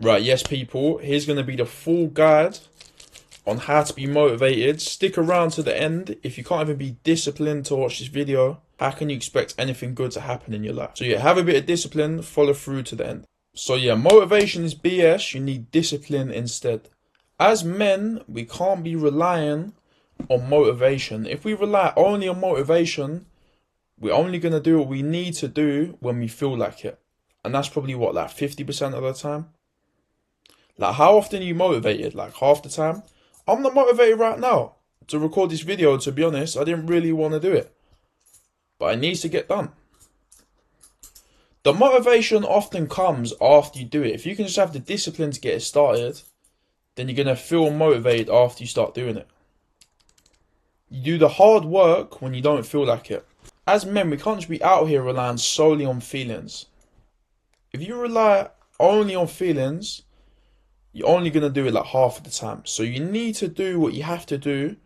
Right, yes people, here's going to be the full guide on how to be motivated. Stick around to the end. If you can't even be disciplined to watch this video, how can you expect anything good to happen in your life? So yeah, have a bit of discipline, follow through to the end. So yeah, motivation is BS, you need discipline instead. As men, we can't be relying on motivation. If we rely only on motivation, we're only going to do what we need to do when we feel like it. And that's probably what, like 50% of the time? Like, how often are you motivated? Like, half the time? I'm not motivated right now to record this video, to be honest. I didn't really want to do it, but it needs to get done. The motivation often comes after you do it. If you can just have the discipline to get it started, then you're going to feel motivated after you start doing it. You do the hard work when you don't feel like it. As men, we can't just be out here relying solely on feelings. If you rely only on feelings, you're only going to do it like half of the time. So you need to do what you have to do,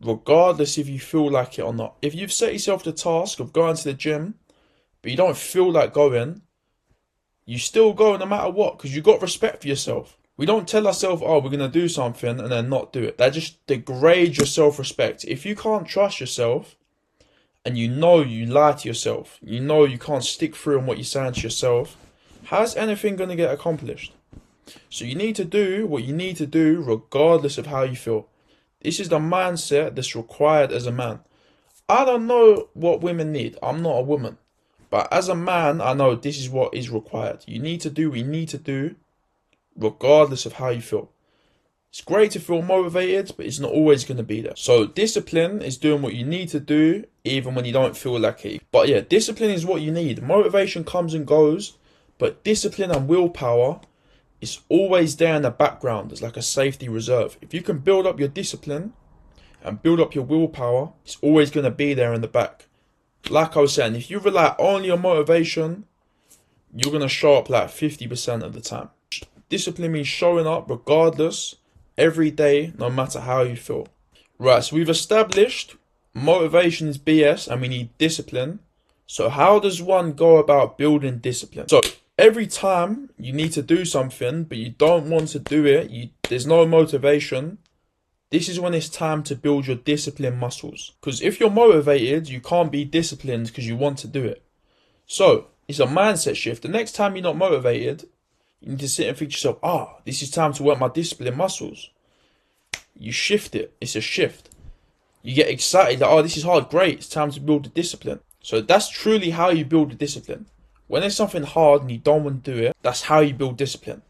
regardless if you feel like it or not. If you've set yourself the task of going to the gym, but you don't feel like going, you still go no matter what, because you've got respect for yourself. We don't tell ourselves, oh, we're going to do something and then not do it. That just degrades your self-respect. If you can't trust yourself, and you know you lie to yourself, you know you can't stick through on what you're saying to yourself, how's anything going to get accomplished? So you need to do what you need to do regardless of how you feel. This is the mindset that's required as a man. I don't know what women need. I'm not a woman. But as a man, I know this is what is required. You need to do what you need to do regardless of how you feel. It's great to feel motivated, but it's not always going to be there. So discipline is doing what you need to do even when you don't feel like it. But yeah, discipline is what you need. Motivation comes and goes, but discipline and willpower is always there in the background. It's like a safety reserve. If you can build up your discipline and build up your willpower, it's always going to be there in the back. Like I was saying, if you rely only on motivation, you're going to show up like 50% of the time. Discipline means showing up regardless, every day, no matter how you feel. Right, so we've established motivation is BS and we need discipline. So how does one go about building discipline? So every time you need to do something, but you don't want to do it, there's no motivation, this is when it's time to build your discipline muscles. Because if you're motivated, you can't be disciplined because you want to do it. So it's a mindset shift. The next time you're not motivated, you need to sit and think to yourself, this is time to work my discipline muscles. You shift it. It's a shift. You get excited that, this is hard. Great. It's time to build the discipline. So that's truly how you build the discipline. When there's something hard and you don't want to do it, that's how you build discipline.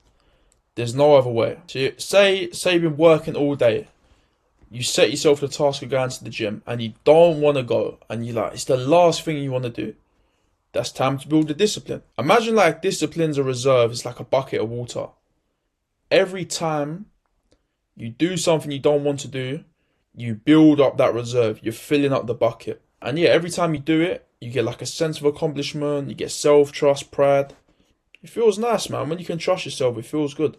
There's no other way. So say you've been working all day. You set yourself the task of going to the gym and you don't want to go. And you're like, it's the last thing you want to do. That's time to build the discipline. Imagine like discipline's a reserve. It's like a bucket of water. Every time you do something you don't want to do, you build up that reserve. You're filling up the bucket. And yeah, every time you do it, you get like a sense of accomplishment. You get self-trust, pride. It feels nice, man. When you can trust yourself, it feels good.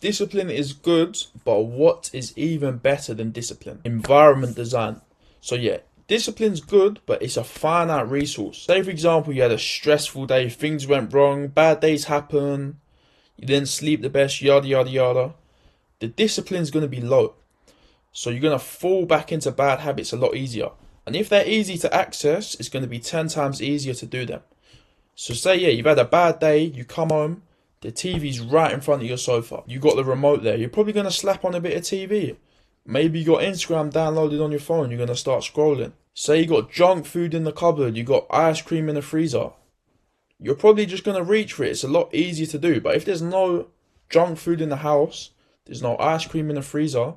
Discipline is good, but what is even better than discipline? Environment design. So yeah, discipline's good, but it's a finite resource. Say for example, you had a stressful day, things went wrong, bad days happen, you didn't sleep the best, yada yada yada. The discipline's going to be low. So you're going to fall back into bad habits a lot easier. And if they're easy to access, it's going to be 10 times easier to do them. So say, yeah, you've had a bad day, you come home, the TV's right in front of your sofa. You got the remote there. You're probably going to slap on a bit of TV. Maybe you got Instagram downloaded on your phone. You're going to start scrolling. Say you got junk food in the cupboard. You got ice cream in the freezer. You're probably just going to reach for it. It's a lot easier to do. But if there's no junk food in the house, there's no ice cream in the freezer,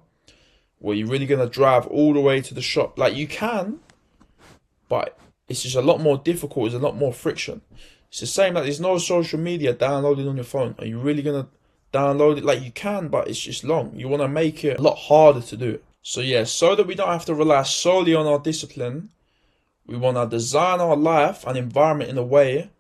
well, you're really going to drive all the way to the shop. Like, you can, but it's just a lot more difficult. There's a lot more friction. It's the same, like there's no social media downloaded on your phone. Are you really going to download it? Like, you can, but it's just long. You want to make it a lot harder to do. So yeah, so that we don't have to rely solely on our discipline, we want to design our life and environment in a way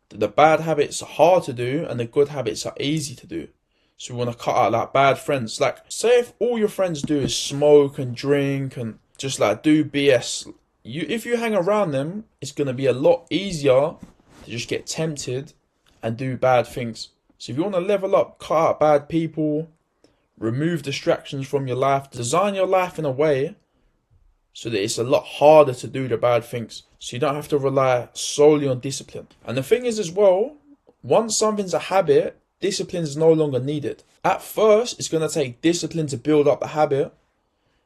that the bad habits are hard to do and the good habits are easy to do. So we want to cut out like bad friends. Like, say if all your friends do is smoke and drink and just like do BS, if you hang around them, it's going to be a lot easier to just get tempted and do bad things. So if you want to level up, cut out bad people, remove distractions from your life, design your life in a way so that it's a lot harder to do the bad things. So you don't have to rely solely on discipline. And the thing is as well, once something's a habit, discipline is no longer needed. At first, it's going to take discipline to build up the habit.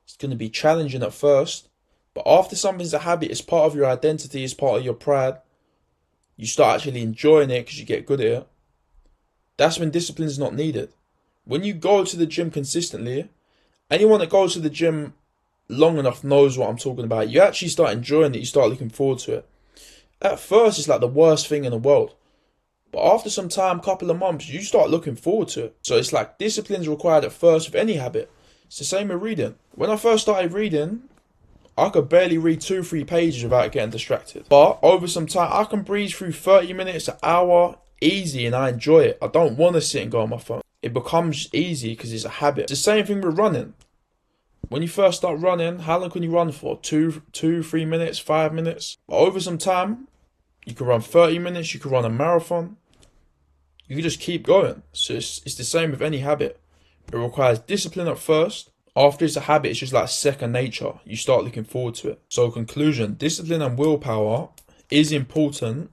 It's going to be challenging at first. But after something's a habit, it's part of your identity, it's part of your pride. You start actually enjoying it because you get good at it. That's when discipline is not needed. When you go to the gym consistently, anyone that goes to the gym long enough knows what I'm talking about. You actually start enjoying it. You start looking forward to it. At first, it's like the worst thing in the world. But after some time, couple of months, you start looking forward to it. So it's like discipline's required at first with any habit. It's the same with reading. When I first started reading, I could barely read 2-3 pages without getting distracted. But over some time, I can breeze through 30 minutes, an hour, easy, and I enjoy it. I don't want to sit and go on my phone. It becomes easy because it's a habit. It's the same thing with running. When you first start running, how long can you run for? 3 minutes, 5 minutes? But over some time, you can run 30 minutes, you can run a marathon. You can just keep going. So it's the same with any habit. It requires discipline at first. After it's a habit, it's just like second nature. You start looking forward to it. So conclusion, discipline and willpower is important,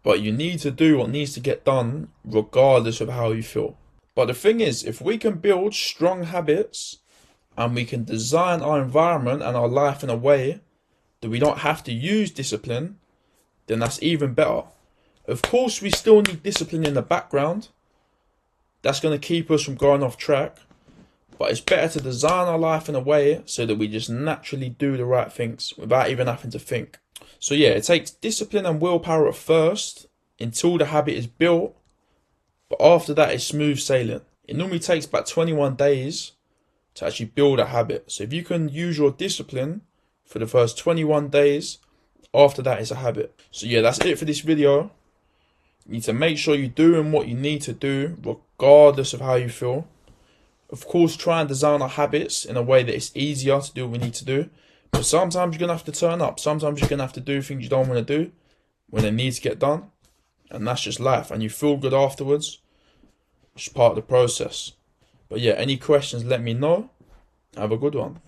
but you need to do what needs to get done regardless of how you feel. But the thing is, if we can build strong habits and we can design our environment and our life in a way that we don't have to use discipline, then that's even better. Of course, we still need discipline in the background. That's going to keep us from going off track. But it's better to design our life in a way so that we just naturally do the right things without even having to think. So yeah, it takes discipline and willpower at first until the habit is built. But after that, it's smooth sailing. It normally takes about 21 days to actually build a habit. So if you can use your discipline for the first 21 days, after that it's a habit. So yeah, that's it for this video. You need to make sure you're doing what you need to do regardless of how you feel. Of course, try and design our habits in a way that it's easier to do what we need to do. But sometimes you're going to have to turn up. Sometimes you're going to have to do things you don't want to do when they need to get done. And that's just life. And you feel good afterwards. It's part of the process. But yeah, any questions, let me know. Have a good one.